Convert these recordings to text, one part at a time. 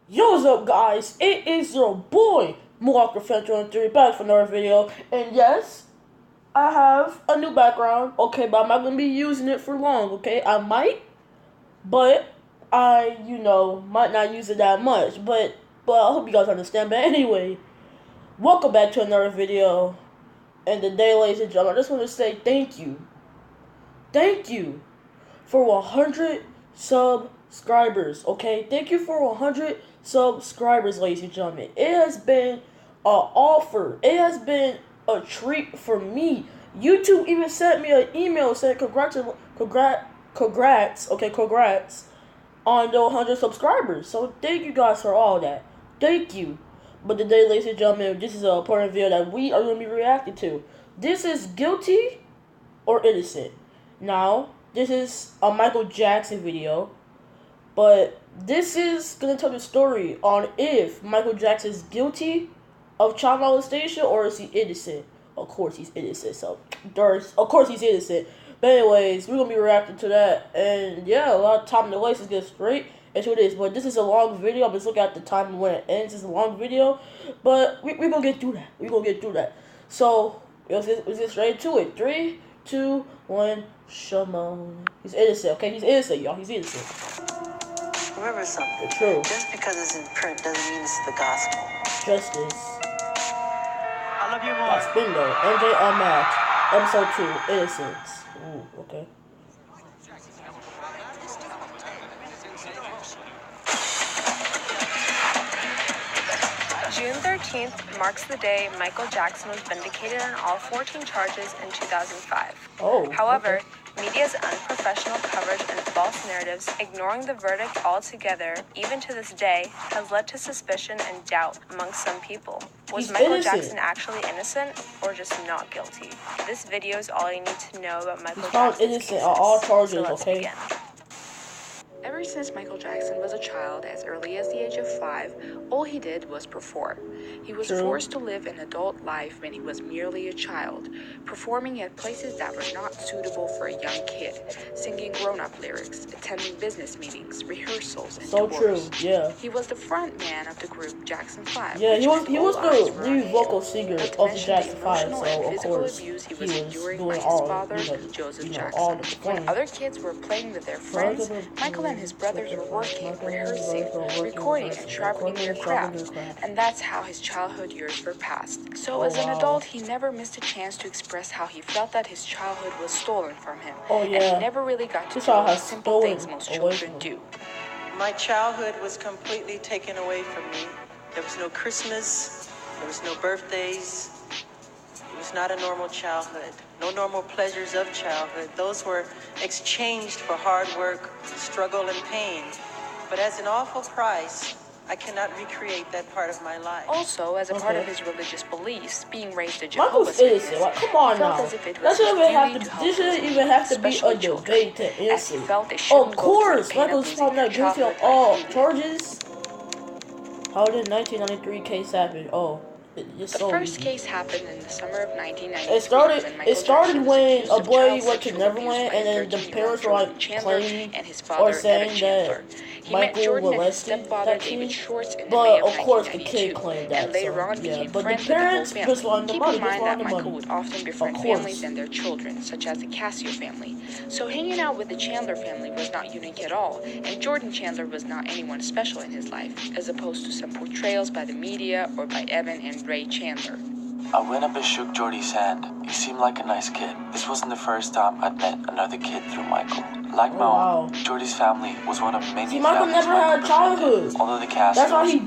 Yo, what's up, guys? It is your boy, Walker Fan 23, back for another video. And yes, I have a new background, okay, but I'm not going to be using it for long, okay? I might, but I, might not use it that much. But I hope you guys understand. But anyway, welcome back to another video. And today, ladies and gentlemen, I just want to say thank you. Thank you for 100 subscribers, okay? Thank you for 100 subscribers, ladies and gentlemen. It has been an offer. It has been a treat for me. YouTube even sent me an email saying congrats on the 100 subscribers. So thank you guys for all that. Thank you. But today, ladies and gentlemen, this is an important video that we are going to be reacting to. This is guilty or innocent. Now, this is a Michael Jackson video, but this is going to tell the story on if Michael Jackson is guilty of child molestation or is he innocent. Of course he's innocent, of course he's innocent. But anyways, we're going to be reacting to that, and yeah, a lot of time to waste. Let's get straight into this. But this is a long video. I'm just looking at the time when it ends. It's a long video, but we're going to get through that. We're going to get through that. So, let's get straight to it. 3, 2, 1, Shimon. He's innocent, okay? He's innocent, y'all. He's innocent. Remember something. True. Just because it's in print doesn't mean it's the gospel. Justice. I love you more. That's bingo. MJ Unmatched. Episode 2. Innocence. Ooh, okay. June 13th marks the day Michael Jackson was vindicated on all 14 charges in 2005. Oh. However, okay. media's unprofessional coverage and false narratives, ignoring the verdict altogether, even to this day, has led to suspicion and doubt amongst some people. Was Michael Jackson actually innocent or just not guilty? This video is all you need to know about Michael Jackson. He's found innocent on all charges, so let's okay? begin. Ever since Michael Jackson was a child, as early as the age of 5, all he did was perform. He was forced to live an adult life when he was merely a child, performing at places that were not suitable for a young kid, singing grown-up lyrics, attending business meetings, rehearsals, and tours. True, yeah. He was the front man of the group Jackson 5. Yeah, he was the lead vocal singer of the Jackson 5, so of course he was doing by his all, father, Joseph Jackson. all the When other kids were playing with their friends, Michael and his brothers were working, rehearsing, recording, and sharpening their craft, and that's how his childhood years were passed. So as an adult, he never missed a chance to express how he felt that his childhood was stolen from him, and he never really got to do the simple things most children do. My childhood was completely taken away from me. There was no Christmas, there was no birthdays. It was not a normal childhood. No normal pleasures of childhood. Those were exchanged for hard work, struggle, and pain. But as an awful price, I cannot recreate that part of my life. Also, as a part of his religious beliefs, being raised a Michael's Jehovah's Witness, innocent. Like, come on now. this Shouldn't even have to be a debate to innocent. Of course, Michael's found not guilty of all charges. How did 1993 case happen? Oh. The first case happened in the summer of 1993. It started when a boy went to Neverland, and then the parents were like claiming or saying that Michael molested that kid. But of course, the kid claimed that. So, yeah, but the parents just wanted the money. Keep in mind that Michael would often befriend families and their children, such as the Casio family. So hanging out with the Chandler family was not unique at all, and Jordan Chandler was not anyone special in his life, as opposed to some portrayals by the media or by Evan and Ray Chandler. I went up and shook Jordy's hand. He seemed like a nice kid. This wasn't the first time I'd met another kid through Michael. Like my own, Jordy's family was one of many Michael families never had a childhood. Although the cast that's why he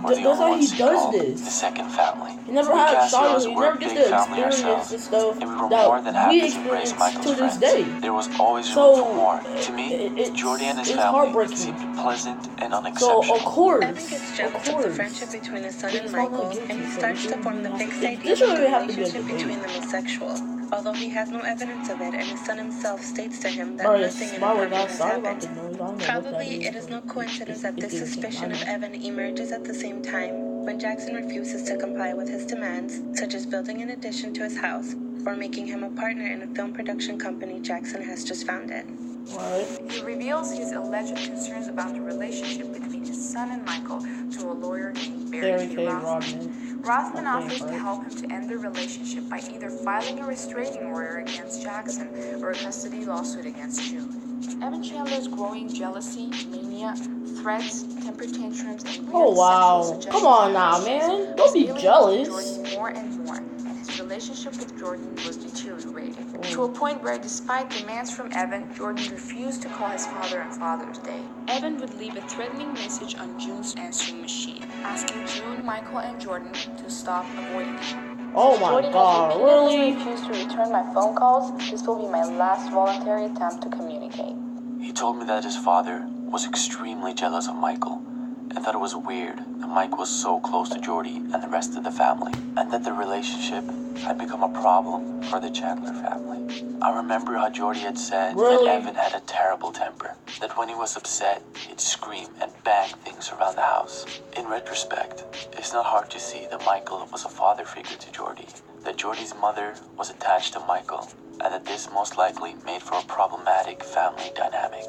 does this. The second family. He never had a childhood. He never gets to experience the stuff that we experience to this day. There was always room for more. To me, Jordy and his family seemed pleasant and unexceptional. So of course, Evan gets jealous of the friendship between his son and Michael, and he starts to form the fixed idea this that the have to be relationship between them is sexual. Although he has no evidence of it, and his son himself states to him that nothing in the apartment has happened. Probably it is no coincidence that this suspicion of Evan emerges at the same time when Jackson refuses to comply with his demands, such as building an addition to his house or making him a partner in a film production company Jackson has just founded. Right. He reveals his alleged concerns about the relationship between his son and Michael to a lawyer named Barry K. Rothman. Rothman offers to help him to end the relationship by either filing a restraining order against Jackson or a custody lawsuit against June. Evan Chandler's growing jealousy, mania, threats, temper tantrums, and weird sexual suggestions. Come on now, man. Don't be jealous. Jordan more and more, and his relationship with Jordan was deteriorating. To a point where, despite demands from Evan, Jordan refused to call his father on Father's Day. Evan would leave a threatening message on June's answering machine, asking June, Michael, and Jordan to stop avoiding him. Oh my God, really? Refused to return my phone calls. This will be my last voluntary attempt to communicate. He told me that his father was extremely jealous of Michael and thought it was weird that Mike was so close to Jordy and the rest of the family, and that the relationship had become a problem for the Chandler family. I remember how Jordy had said that Evan had a terrible temper, that when he was upset, he'd scream and bang things around the house. In retrospect, it's not hard to see that Michael was a father figure to Jordy, that Jordy's mother was attached to Michael, and that this most likely made for a problematic family dynamic.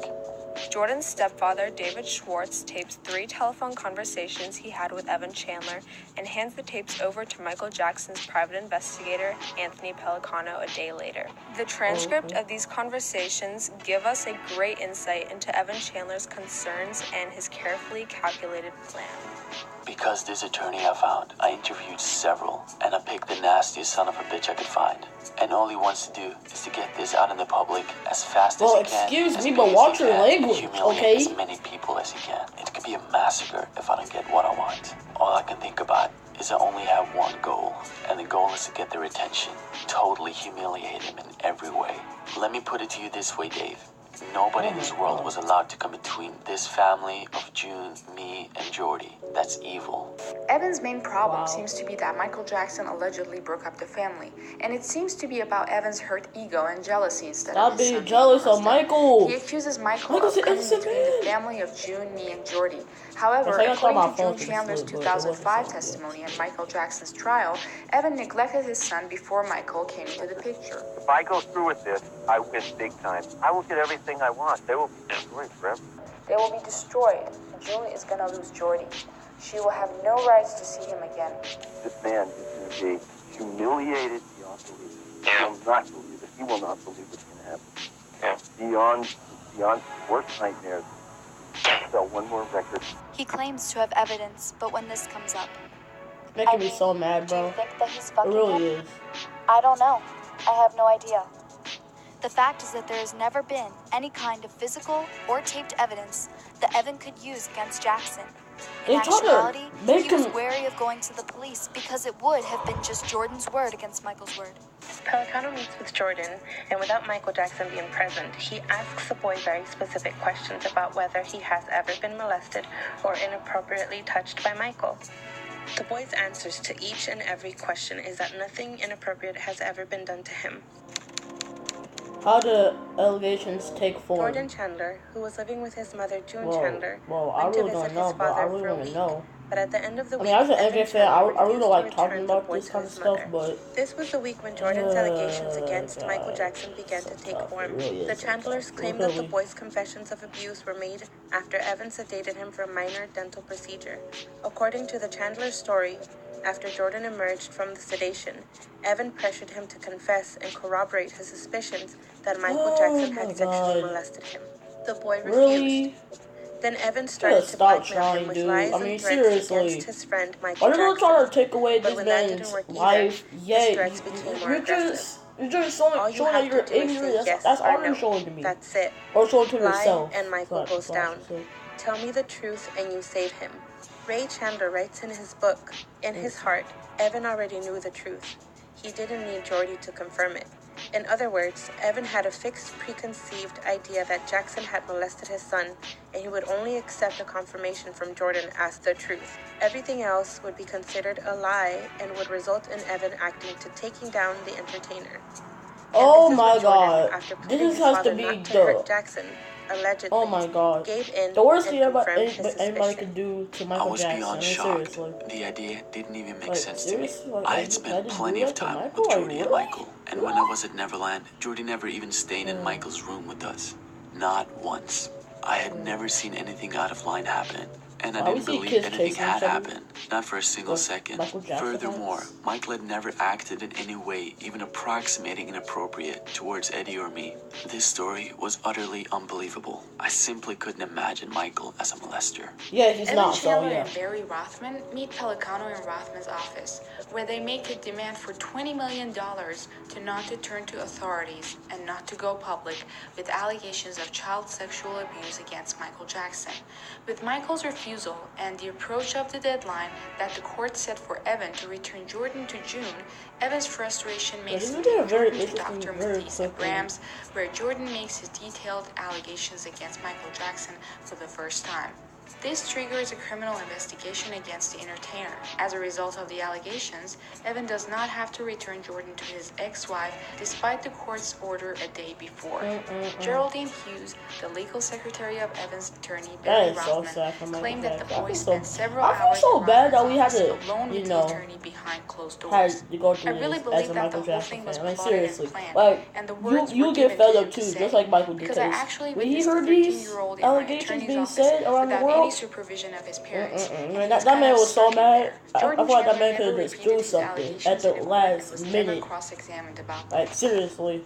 Jordan's stepfather, David Schwartz, tapes 3 telephone conversations he had with Evan Chandler and hands the tapes over to Michael Jackson's private investigator, Anthony Pellicano, a day later. The transcript of these conversations give us a great insight into Evan Chandler's concerns and his carefully calculated plan. Because this attorney I found, I interviewed several, and I picked the nastiest son of a bitch I could find. And all he wants to do is to get this out in the public as fast as he can. Excuse me, but watch your language, okay? As many people as he can. It could be a massacre if I don't get what I want. All I can think about is I only have one goal, and the goal is to get their attention, totally humiliate him in every way. Let me put it to you this way, Dave. Nobody in this world was allowed to come between this family of June, me, and Jordy. That's evil. Evan's main problem seems to be that Michael Jackson allegedly broke up the family, and it seems to be about Evan's hurt ego and jealousy instead of his son. Stop being jealous of Michael. He accuses Michael of coming between the family of June, me, and Jordy. However, according to June Chandler's 2005 testimony and Michael Jackson's trial, Evan neglected his son before Michael came into the picture. If I go through with this, I win big time. I will get everything I want. They will be destroyed forever. They will be destroyed. June is going to lose Jordy. She will have no rights to see him again. This man is going to be humiliated beyond belief. He will not believe it. He will not believe what's going to happen. Beyond worst nightmares. Sell one more record. He claims to have evidence, but when this comes up, making me so mad, bro. Do you think that he's fucking it really is. I don't know. I have no idea. The fact is that there has never been any kind of physical or taped evidence that Evan could use against Jackson. In actuality, he was wary of going to the police because it would have been just Jordan's word against Michael's word. Pellicano meets with Jordan, and without Michael Jackson being present, he asks the boy very specific questions about whether he has ever been molested or inappropriately touched by Michael. The boy's answers to each and every question is that nothing inappropriate has ever been done to him. How do allegations take form? Jordan Chandler, who was living with his mother, June Chandler, I went really to visit don't know, his father for a really week. know. But at the end of the week, as an NJ fan, I really don't like talking return about the boy this to kind of his stuff, mother. but This was the week when Jordan's allegations against Michael Jackson began to take form. The Chandlers claimed that the boy's confessions of abuse were made after Evan sedated him for a minor dental procedure. According to the Chandler's story, after Jordan emerged from the sedation, Evan pressured him to confess and corroborate his suspicions that Michael Jackson had sexually molested him. The boy refused. Really? Then Evan started to blackmail him with lies and threats against his friend Michael Jackson. Why trying to take away But this when that man's didn't work life? either, his threats became more aggressive. You're just showing that you're angry. That's all you're showing to me. That's it. Or showing to Lie yourself. and Michael goes down. Tell me the truth and you save him. Ray Chandler writes in his book, in his heart, Evan already knew the truth. He didn't need Jordy to confirm it. In other words, Evan had a fixed, preconceived idea that Jackson had molested his son, and he would only accept a confirmation from Jordan as the truth. Everything else would be considered a lie and would result in Evan acting to taking down the entertainer. Oh my God! This has to be the Jackson, allegedly, oh my God! Gave in the worst thing anybody could do to Michael Jackson. I was beyond shocked. The idea didn't even make sense to me. I had spent plenty of time with Jordy and Michael, and when I was at Neverland, Jordy never even stayed in Michael's room with us. Not once. I had never seen anything out of line happen. And I Why we didn't see believe kids anything chasing had each other? happened. Not for a single Like second. Michael Jackson Furthermore, has? Michael had never acted in any way, even approximating inappropriate, towards Eddie or me. This story was utterly unbelievable. I simply couldn't imagine Michael as a molester. Yeah, he's Evan not, so Chandler yeah. and Barry Rothman meet Pelicano in Rothman's office, where they make a demand for $20 million to not to turn to authorities and not to go public with allegations of child sexual abuse against Michael Jackson. With Michael's refusal and the approach of the deadline that the court set for Evan to return Jordan to June, Evan's frustration makes him take Jordan to Dr. Matisse at Rams, where Jordan makes his detailed allegations against Michael Jackson for the first time. This triggers a criminal investigation against the entertainer. As a result of the allegations, Evan does not have to return Jordan to his ex-wife despite the court's order a day before. Geraldine Hughes, the legal secretary of Evan's attorney Barry Rothman, claimed that the boy spent several hours in Rothman's office alone with the attorney behind closed doors. I really believe that the whole thing was plotted and planned, and the words were given to him to say, because I actually witnessed a 13-year-old in my attorney's office without any supervision of his parents. And that man was so mad. I thought that man could have just do something at the last minute. Like, seriously.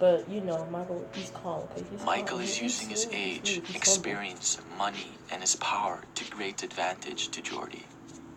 But, you know, Michael, he's calm, okay? Michael is using his age, experience, money, and his power to great advantage to Jordy.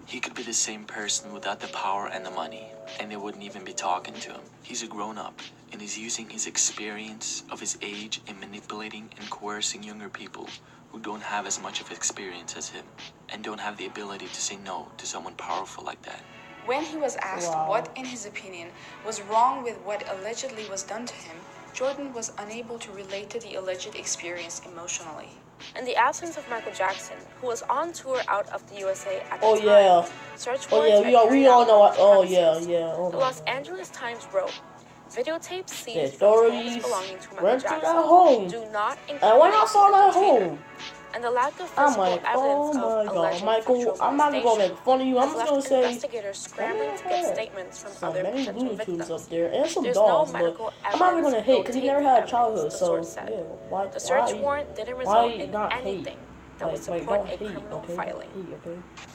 He could be the same person without the power and the money, and they wouldn't even be talking to him. He's a grown-up, and he's using his experience of his age in manipulating and coercing younger people who don't have as much of experience as him, and don't have the ability to say no to someone powerful like that. When he was asked what, in his opinion, was wrong with what allegedly was done to him, Jordan was unable to relate to the alleged experience emotionally. In the absence of Michael Jackson, who was on tour out of the USA at the time, search warrants we all know. The Los Angeles Times wrote, videotapes seized from homes belonging to Michael rented Jackson at home. do not include And when I saw that home, and the lack of I'm physical like, evidence oh of my alleged god, Michael, sexual I'm not gonna go make fun of you. I'm has just gonna left say investigators scrambling to get statements from other many potential Looney Tunes victims. up there and some There's dogs, no but medical I'm not even gonna evidence, hate no because he tape never had a evidence, childhood. the So source said. yeah, The search warrant didn't result in not anything that would support a criminal filing.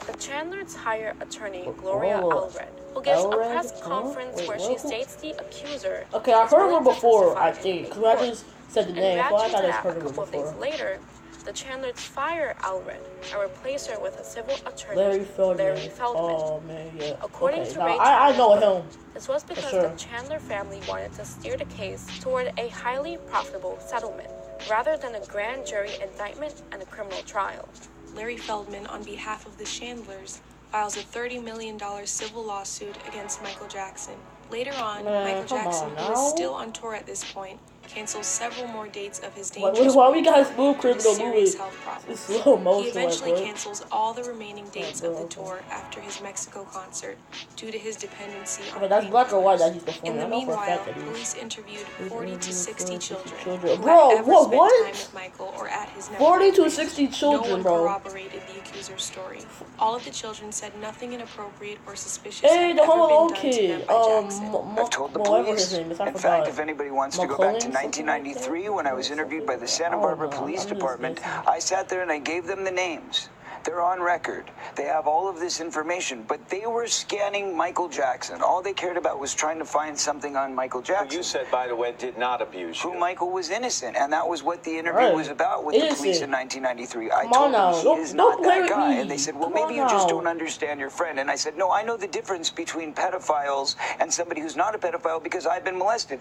The Chandlers hire attorney Gloria Allred, who gives a press conference where she states the accuser. Okay, I've heard of her before, I in think. Because I just said the name, so I thought I've heard of her before. A couple of days later, the Chandlers fire Allred and replace her with a civil attorney, Larry Feldman. Oh man, yeah. According to Ray I know him. This was because the Chandler family wanted to steer the case toward a highly profitable settlement, rather than a grand jury indictment and a criminal trial. Larry Feldman, on behalf of the Chandlers, files a $30 million civil lawsuit against Michael Jackson. Later on, Michael Jackson, who is still on tour at this point, cancels several more dates of his dangerous why we guys move criminal serious movies? health problems. Slow motion. He eventually cancels all the remaining dates of the tour after his Mexico concert due to his dependency on that's black or white that he's performing. In the meanwhile, police interviewed 40 to 60 children who had ever spent time with Michael or at his 40 to 60 children, no one bro. corroborated the accuser's story. All of the children said nothing inappropriate or suspicious had ever Home Alone been done to kid. them by Jackson. I've told the police. In fact, if anybody wants to go back to 1993 when I was interviewed by the Santa Barbara Police Department, I sat there and I gave them the names. They're on record. They have all of this information, but they were scanning Michael Jackson. All they cared about was trying to find something on Michael Jackson. Who you said, by the way, did not abuse you. Who Michael was innocent, and that was what the interview was about with the police in 1993. I told them he is not that guy, and they said, well, maybe you just don't understand your friend. And I said, no, I know the difference between pedophiles and somebody who's not a pedophile because I've been molested.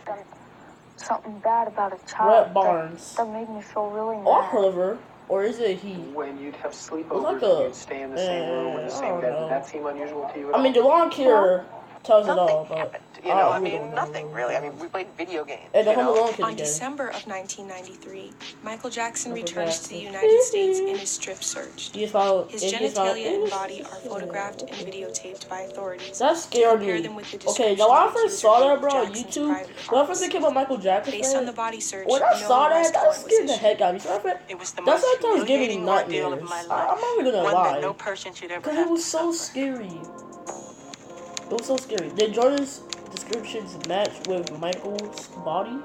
Something bad about a child that made me feel really mad. Or her. Or is it he? When you'd have sleepovers and you'd stay in the same room in the same bed, did that seem unusual to you at all? I mean, the long care tells it all, but happened. You know, I mean, nothing really. I mean, we played video games. On December of 1993, Michael Jackson returns to the United States and is strip searched. His genitalia and body are photographed and videotaped by authorities. That scared me. Okay, now when I first saw that, bro, on YouTube, when I first came about Michael Jackson, based on the body search, when I saw that scared the heck out of me. So that's sometimes giving me nightmares. I'm not even gonna lie. Because it was so scary. It was so scary. Did Jordan's descriptions match with Michael's body?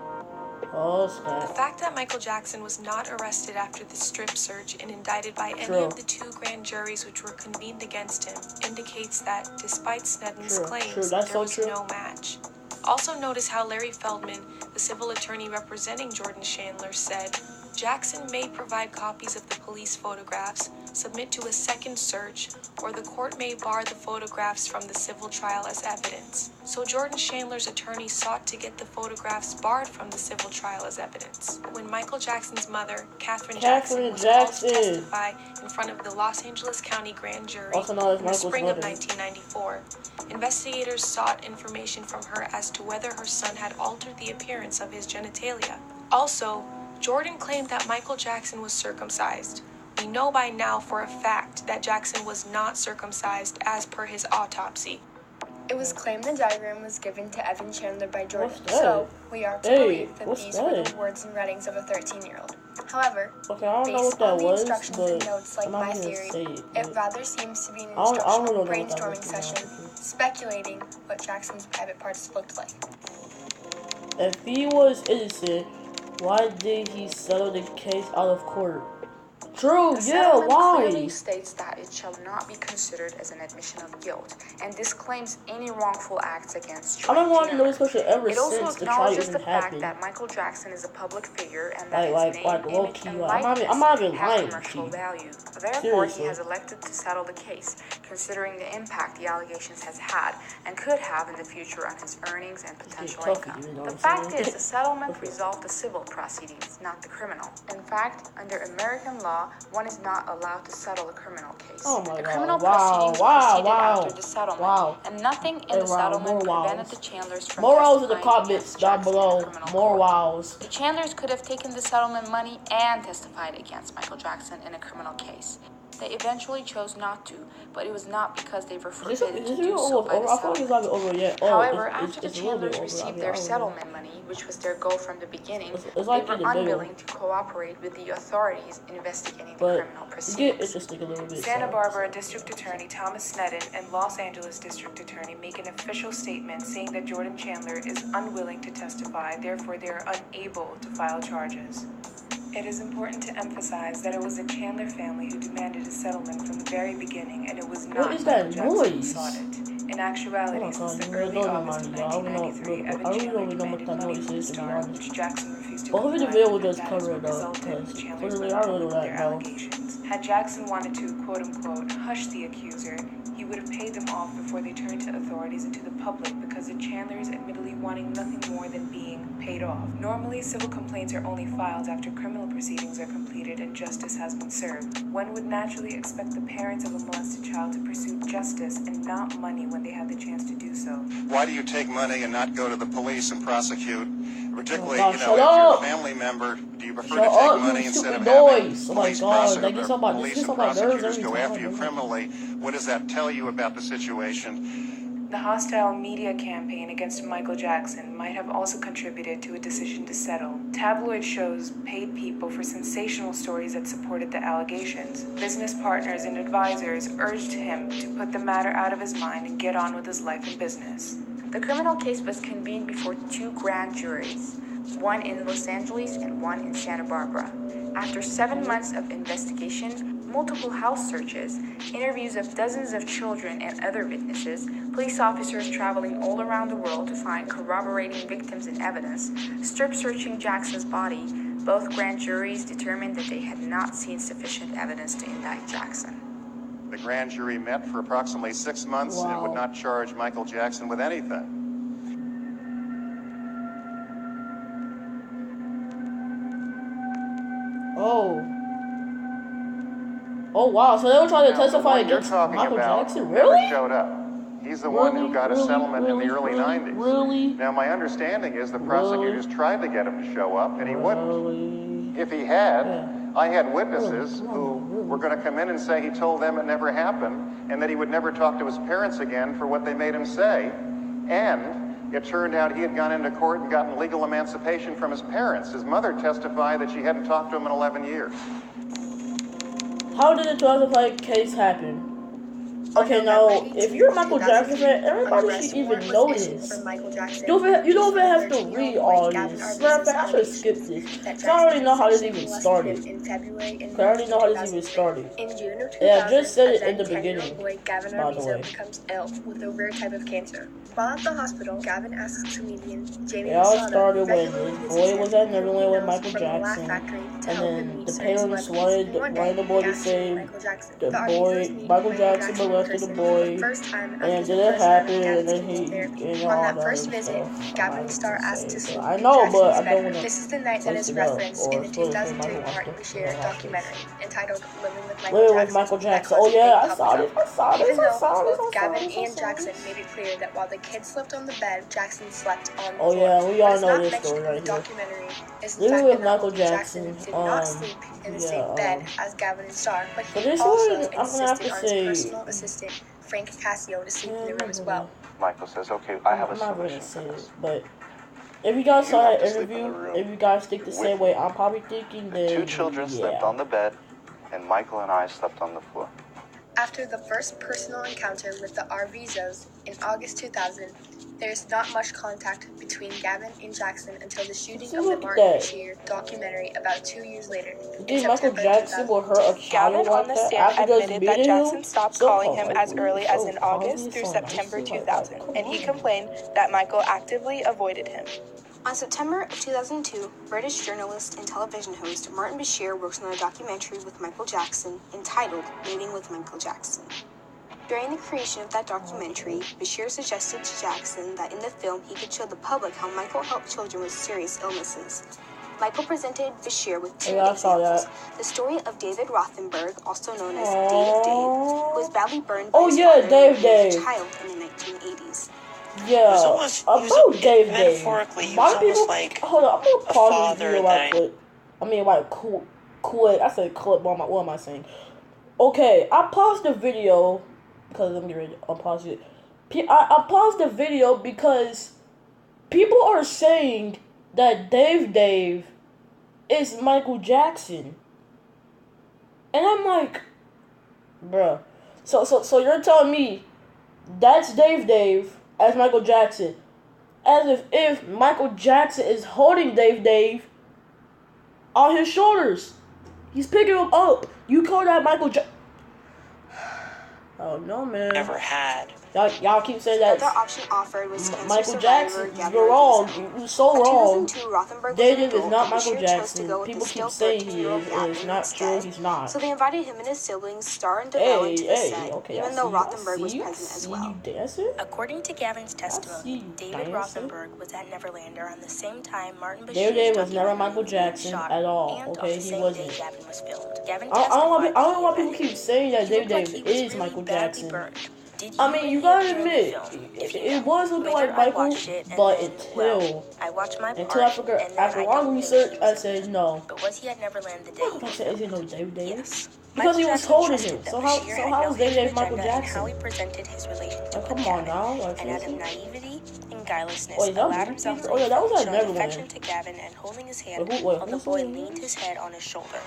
Oh, snap. The fact that Michael Jackson was not arrested after the strip search and indicted by any of the 2 grand juries which were convened against him indicates that, despite Sneddon's claims, there was no match. Also notice how Larry Feldman, the civil attorney representing Jordan Chandler, said, Jackson may provide copies of the police photographs, submit to a second search, or the court may bar the photographs from the civil trial as evidence. So Jordan Chandler's attorney sought to get the photographs barred from the civil trial as evidence. When Michael Jackson's mother, Catherine Jackson, was called to testify in front of the Los Angeles County Grand Jury in the spring of 1994, investigators sought information from her as to whether her son had altered the appearance of his genitalia. Also, Jordan claimed that Michael Jackson was circumcised. We know by now for a fact that Jackson was not circumcised as per his autopsy. It was claimed the diagram was given to Evan Chandler by Jordan, so we are to believe that these were the words and writings of a 13-year-old. However, based on the instructions and notes like my theory, it rather seems to be an instructional brainstorming session, speculating what Jackson's private parts looked like. If he was innocent, why did he settle the case out of court? True, the yeah, why? Clearly states that it shall not be considered as an admission of guilt, and disclaims any wrongful acts against Jordan. I don't want to know this question ever since the trial even happened. It also acknowledges the fact that Michael Jackson is a public figure and that his name, image, and likeness have commercial value. Therefore, he has elected to settle the case, considering the impact the allegations has had and could have in the future on his earnings and potential income. The fact is, the settlement resolved the civil proceedings, not the criminal. In fact, under American law, one is not allowed to settle a criminal case. The criminal proceedings proceeded after the settlement, and nothing in the settlement prevented the Chandlers from testifying in the comments down below. More wows. The Chandlers could have taken the settlement money and testified against Michael Jackson in a criminal case. They eventually chose not to, but it was not because they were forbidden to do so by the settlement. However, after the Chandlers received their settlement money, which was their goal from the beginning, they were unwilling to cooperate with the authorities investigating the criminal proceedings. Santa Barbara District Attorney Thomas Sneddon and Los Angeles District Attorney make an official statement saying that Jordan Chandler is unwilling to testify, therefore they are unable to file charges. It is important to emphasize that it was the Chandler family who demanded a settlement from the very beginning, and it was not Michael Jackson who sought it. In actuality, since the early August of 1993, Evan Chandler demanded money from the star, which Jackson refused to comply with, and that is what resulted in Chandler's letting go of their allegations. Had Jackson wanted to, quote-unquote, hush the accuser, he would have paid them off before they turned to authorities and to the public, because the Chandlers admittedly wanting nothing more than being paid off. Normally, civil complaints are only filed after criminal proceedings are completed and justice has been served. One would naturally expect the parents of a molested child to pursue justice and not money when they have the chance to do so. Why do you take money and not go to the police and prosecute? Particularly, if you're a family member, do you prefer to take money instead of having police prosecutors go after you criminally? What does that tell you about the situation? The hostile media campaign against Michael Jackson might have also contributed to a decision to settle. Tabloid shows paid people for sensational stories that supported the allegations. Business partners and advisors urged him to put the matter out of his mind and get on with his life and business. The criminal case was convened before 2 grand juries, one in Los Angeles and one in Santa Barbara. After 7 months of investigation, multiple house searches, interviews of dozens of children and other witnesses, police officers traveling all around the world to find corroborating victims and evidence, strip searching Jackson's body, both grand juries determined that they had not seen sufficient evidence to indict Jackson. The grand jury met for approximately 6 months and would not charge Michael Jackson with anything. Oh wow, so they were trying to testify against Michael Jackson? Really? Showed up. He's the one who got a settlement in the early 90s. Really? Now my understanding is the prosecutors tried to get him to show up and he wouldn't. If he had, I had witnesses who were going to come in and say he told them it never happened and that he would never talk to his parents again for what they made him say. And it turned out he had gone into court and gotten legal emancipation from his parents. His mother testified that she hadn't talked to him in 11 years. How did the 2005 case happen? Okay, now, if you're a Michael Jackson fan, everybody should even know this. You don't even have to read all this. Matter of fact, I should have skipped this. Because I already know how this even started. I already know how this even started. Yeah, I just said it in the beginning, by the way. Becomes ill with a rare type of cancer. While at the hospital, Gavin asks comedian Jamie It all started when this boy was at Neverland with Michael Jackson, and then the parents wanted the boy to say Michael Jackson molested the boy, and it didn't happen, and then he, all that other stuff. Gavin Starr asked to sleep I in know, Jackson's but I bed. don't want to. This is the night that is referenced in the 2003 Martin Bashir documentary entitled Living with Michael Jackson. Oh yeah, I saw this. Even though both Gavin and Jackson made it clear that while the kids slept on the bed, Jackson slept on the floor. Oh yeah, we all know this story right here. Documentary is Living with Michael Jackson. Did not sleep in the same bed as Gavin and Starr, but he also insisted on his personal assistant Frank Cassio to sleep in the room as well. Michael says, "Okay, I have a I'm not solution gonna for say this." it, but if you guys saw that interview, if you guys think the same way I'm probably thinking, then Two children slept on the bed, and Michael and I slept on the floor. After the first personal encounter with the Arvizos in August 2000, there is not much contact between Gavin and Jackson until the shooting of the Martin Bashir documentary about 2 years later. Think Michael Jackson will hurt a child Gavin like on the that stand after just admitted meeting that Jackson him? stopped calling him as early as in August through September 2000, and he complained that Michael actively avoided him. On September of 2002, British journalist and television host Martin Bashir works on a documentary with Michael Jackson entitled Meeting with Michael Jackson. During the creation of that documentary, Bashir suggested to Jackson that in the film he could show the public how Michael helped children with serious illnesses. Michael presented Bashir with two examples. The story of David Rothenberg, also known as Dave, who was badly burned by his father when he was a child in the 1980s. Yeah, about Dave. Metaphorically, Why do people? like Hold on, I'm gonna pause this video right that quick. I mean, like, quick. I said clip. What am I saying? Okay, I paused the video because I'm getting ready to unpause it. I paused the video because people are saying that Dave is Michael Jackson, and I'm like, bruh. So you're telling me that's Dave as Michael Jackson, as if Michael Jackson is holding Dave on his shoulders. He's picking him up. You call that Michael Jackson? Oh no, man. Never had. Y'all keep saying that. Another option offered was Michael Jackson. You're wrong. You're so wrong. Dave is not Michael Jackson. People keep saying he is, and it's not true. He's not. So they invited him and his siblings, Starr and DeVille, to the set, okay, even though Rothenberg was present as well. According to Gavin's testimony, David Rothenberg was at Neverland around the same time Martin Bashir's Dave was never Michael Jackson at all. Okay, he wasn't. Gavin was filmed. Gavin I don't know why people keep saying that Dave is Michael Jackson. I mean, you gotta admit, it was looking like Michael, but until after long research, I said no. But was he at Neverland the day? I said, is it no Dave? Yes. Because he was holding him. So how was Dave Michael Jackson? How he presented his relationship with come on now, and out of naivety and guilelessness, allowed himself to show affection to Gavin and holding his hand while the boy leaned his head on his shoulder.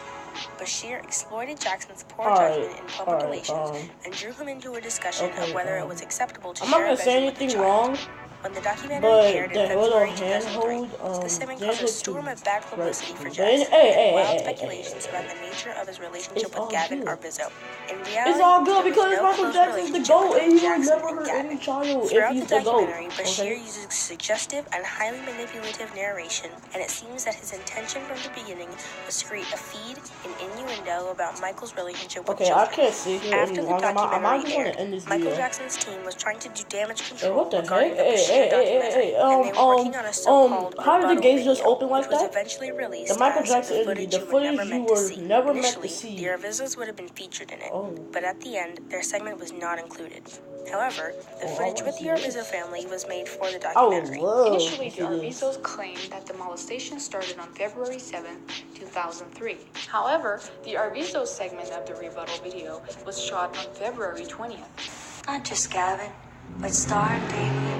Bashir exploited Jackson's poor judgment in public relations and drew him into a discussion of whether it was acceptable to share a bedroom with a child. Wrong. When the documentary aired in February 2003, the segment caused a storm of bad publicity for Jackson and wild speculations about the nature of his relationship with Gavin Arvizo. In reality, it's all good because Michael Jackson's the GOAT and he will never hurt any child if he's the GOAT. Bashir uses suggestive and highly manipulative narration, and it seems that his intention from the beginning was to create a feed and innuendo about Michael's relationship with children. I can't see here After the documentary aired, Michael Jackson's team was trying to do damage control regarding the Bashir documentary, and they were working on a so-called how did the gates just open like that? Eventually released the Michael Jackson interview, the footage you were never meant to see. The Arvizos would have been featured in it, but at the end, their segment was not included. However, the footage with the Arvizo family was made for the documentary. Initially, the Arvizos claimed that the molestation started on February 7, 2003. However, the Arvizos segment of the rebuttal video was shot on February 20th. Not just Gavin, but Starr and David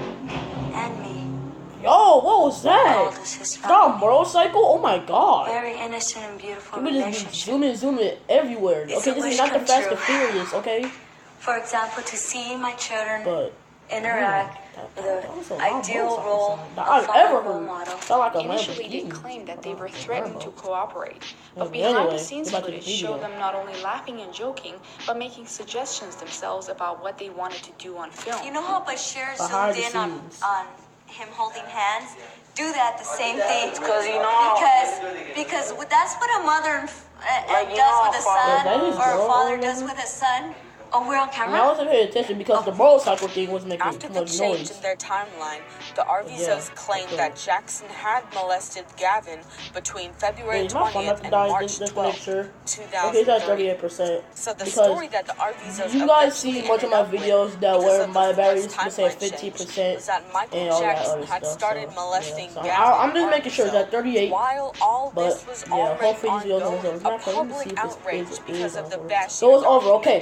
and me. Yo, what was that? Stop, motorcycle? Oh my god. Very innocent and beautiful relationship. Zoom in everywhere. Okay, this is not the Fast and Furious, okay? For example, to see my children interact with an ideal role of father role model. Initially, they claimed that they were threatened to cooperate, but behind-the-scenes footage showed them not only laughing and joking, but making suggestions themselves about what they wanted to do on film. You know how Bashir zoomed in on him holding hands? Do that the same thing. Because that's what a mother does with a son, or a father does with a son. Oh, we're on camera? I wasn't paying attention because the motorcycle thing was making After too the much change noise. in their timeline, the Arvizos claimed that Jackson had molested Gavin between February 20th and March 12th, 2003. So the story that the Arvizos you guys see much of my videos that where my batteries say 15% was that Michael and all that Jackson other had stuff. started molesting So Gavin I'm just making sure that 38. While all this was already ongoing, a public outrage because of the Bashir so it's over, okay.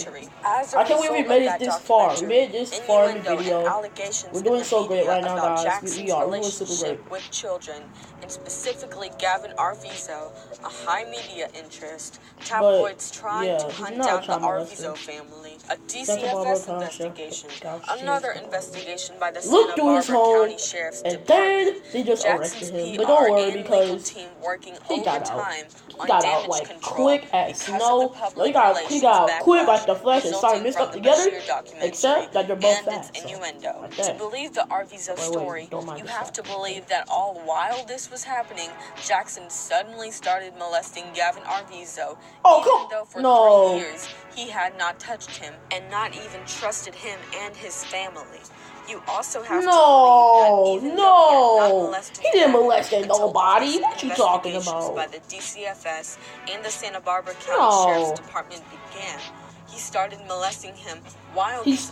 As a I can't believe we made it this far. We made it this far in the video. Allegations We're doing so great right now, guys. Jackson's We are. We're doing super relationship great. with children, and specifically Gavin Arvizo, a high media interest. Tabloids trying to hunt down the Arvizo family. A DCFS investigation. Another investigation by the Santa Barbara County Sheriff's Department. They just Jackson's arrested him. PR But don't worry and because legal team working he got out. overtime He on got damage out like control quick as snow. No, he got out quick like the Flash and Simon mixed up together. Except that they're both fast. Innuendo. To believe the Arvizo story, you have to believe that all while this was happening, Jackson suddenly started molesting Gavin Arvizo, even though for 3 years he had not touched him and not even trusted him and his family. You also have to believe that even though he didn't molest nobody. What you talking about? By the DCFS and the Santa Barbara County Sheriff's Department began, he started molesting him while this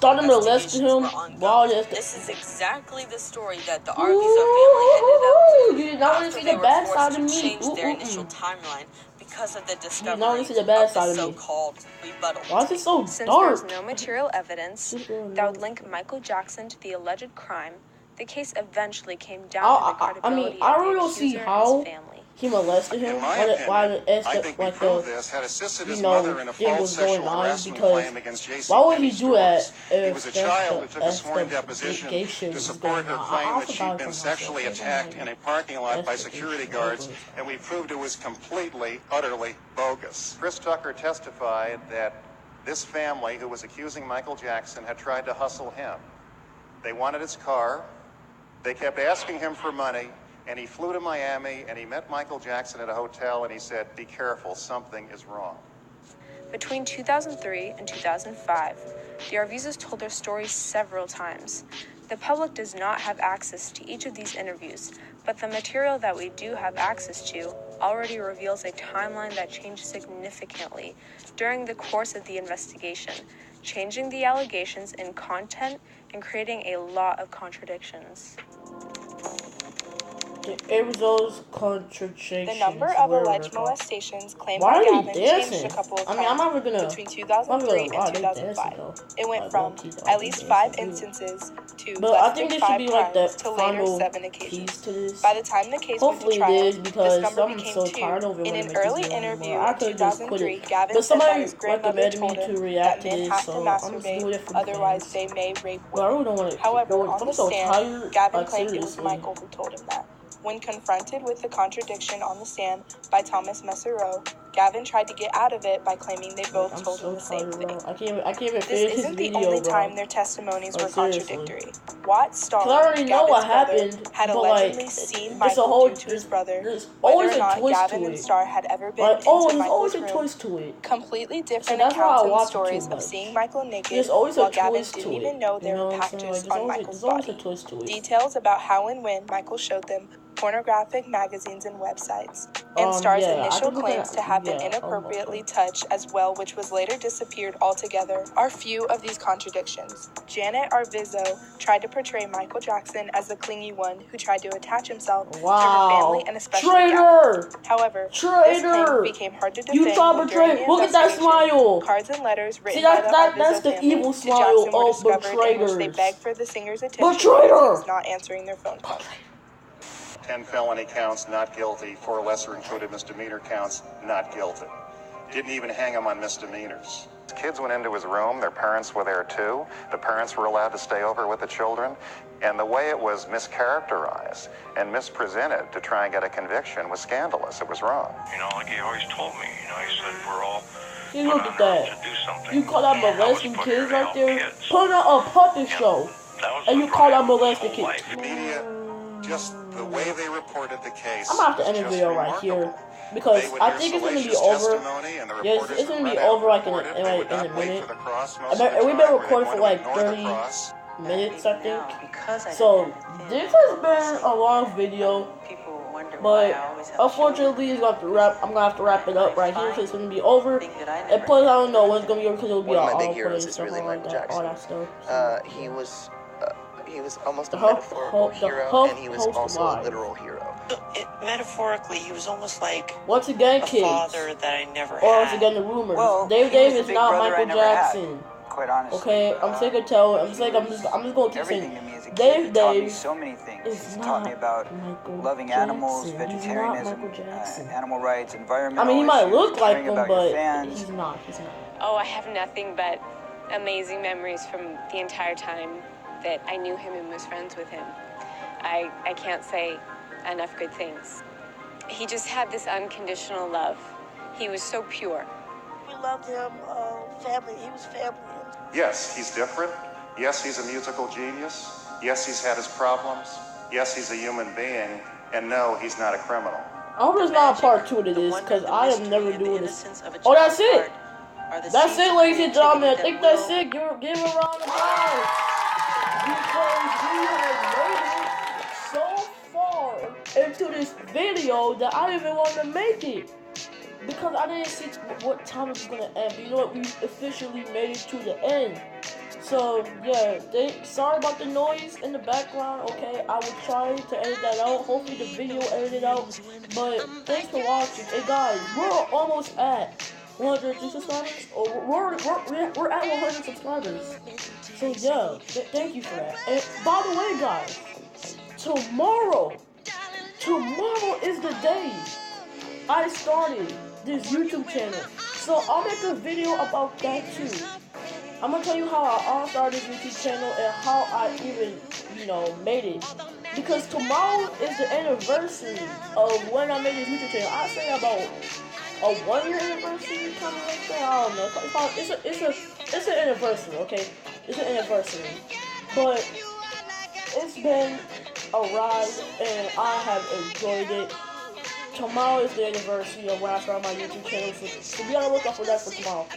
is exactly the story that the Arvizo family ended up with after they were forced to change their initial timeline because of the discovery of the so-called rebuttal. Why is it so dark? Since there's no material evidence that would link Michael Jackson to the alleged crime, the case eventually came down to the credibility I of the don't see accuser how and his family. He molested him. I think we proved this had assisted his mother in a false sexual harassment claim against Jason. Why would he do that? He was a child who took a sworn deposition to support her claim that she'd been sexually attacked in a parking lot by security guards, and we proved it was completely, utterly bogus. Chris Tucker testified that this family who was accusing Michael Jackson had tried to hustle him. They wanted his car. They kept asking him for money. And he flew to Miami, and he met Michael Jackson at a hotel, and he said, "Be careful, something is wrong." Between 2003 and 2005, the Arvizos told their stories several times. The public does not have access to each of these interviews, but the material that we do have access to already reveals a timeline that changed significantly during the course of the investigation, changing the allegations in content and creating a lot of contradictions. It was those contradictions. The number of alleged molestations claimed by Gavin changed a couple of times between 2003 and 2005. It went from at least 5 instances to less than 5 times to later 7 occasions. By the time the case went to trial, this number became 2. In an early interview in 2003, Gavin said that his grandmother told him that men have to masturbate, otherwise they may rape women. However, on the stand, Gavin claimed it was Michael who told him that. When confronted with the contradiction on the stand by Thomas Messereau, Gavin tried to get out of it by claiming they both told him the same thing. I can't even This isn't the only time their testimonies were contradictory. Watt Starr, Gavin's brother, had allegedly seen Michael do to his brother, whether or not Gavin and Starr had ever been into Michael's room. Completely different accounts and stories of seeing Michael naked while Gavin didn't even know there were patches on Michael's body. Details about how and when Michael showed them pornographic magazines and websites, and Starr's initial claims to have been inappropriately touched as well, which was later disappeared altogether, are few of these contradictions. Janet Arvizo tried to portray Michael Jackson as the clingy one who tried to attach himself to her family and especially Gavin. However, this claim became hard to defend when during the investigation, cards and letters written by the Arvizo family to Jackson were discovered in which they begged for the singer's attention because he was not answering their phone calls. 10 felony counts, not guilty. 4 lesser included misdemeanor counts, not guilty. Didn't even hang him on misdemeanors. Kids went into his room, their parents were there too. The parents were allowed to stay over with the children. And the way it was mischaracterized and mispresented to try and get a conviction was scandalous. It was wrong. You know, like he always told me, you know, he said we're all See, look at that. You call that molesting kids right there? Put on a puppet show. And you call that molesting kids. The media, just the way they reported the case. I'm gonna have to end the video right here. Because I think it's going to be over. Yes, it's going to be over like in a minute. We've been recording for like 30 minutes, I think. So this has been a long video, but unfortunately, I'm gonna have to wrap it up right here because it's going to be over. And plus, I don't know when it's going to be over because it'll be all over and stuff like that, all that stuff. He was almost a metaphorical hero, and he was also a literal hero. Metaphorically, he was almost like once again, a kids, father that I never or had. once again the rumors. Well, Dave is not Michael Jackson. Quite honestly. Okay, I'm sick of telling. I'm just gonna keep saying. Dave taught me so many things. He's taught me about loving animals, vegetarianism, animal rights, environmental. I mean, he might look like him, but he's not. He's not. Oh, I have nothing but amazing memories from the entire time that I knew him and was friends with him. I can't say enough good things. He just had this unconditional love. He was so pure. We loved him, family. He was family. Yes, he's different. Yes, he's a musical genius. Yes, he's had his problems. Yes, he's a human being. And no, he's not a criminal. I hope there's not a part 2 to this, because I am never doing this. Oh, that's it! That's it, ladies and gentlemen. I think that's it. Give a round of applause. Because we have made it so far into this video that I didn't even want to make it. Because I didn't see what time it was going to end. But you know what? We officially made it to the end. So, yeah. Sorry about the noise in the background, okay? I will try to edit that out. Hopefully the video edited out. But thanks for watching. Hey, guys, we're almost at 100 subscribers. We're at 100 subscribers. So, yeah. Thank you for that. And by the way, guys, tomorrow is the day I started this YouTube channel. So I'll make a video about that too. I'm gonna tell you how I started this YouTube channel and how I even, made it. Because tomorrow is the anniversary of when I made this YouTube channel. I say about a 1-year anniversary, kind of like that. I don't know. It's an anniversary, okay? It's an anniversary. But it's been a ride and I have enjoyed it. Tomorrow is the anniversary of when I started my YouTube channel, so be on the lookout for that for tomorrow.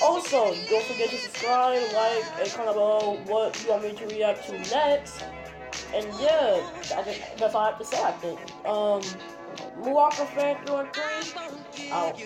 Also, don't forget to subscribe, like, and comment below what you want me to react to next. And yeah, that's all I have to say, I think. Walker Fan 313, out.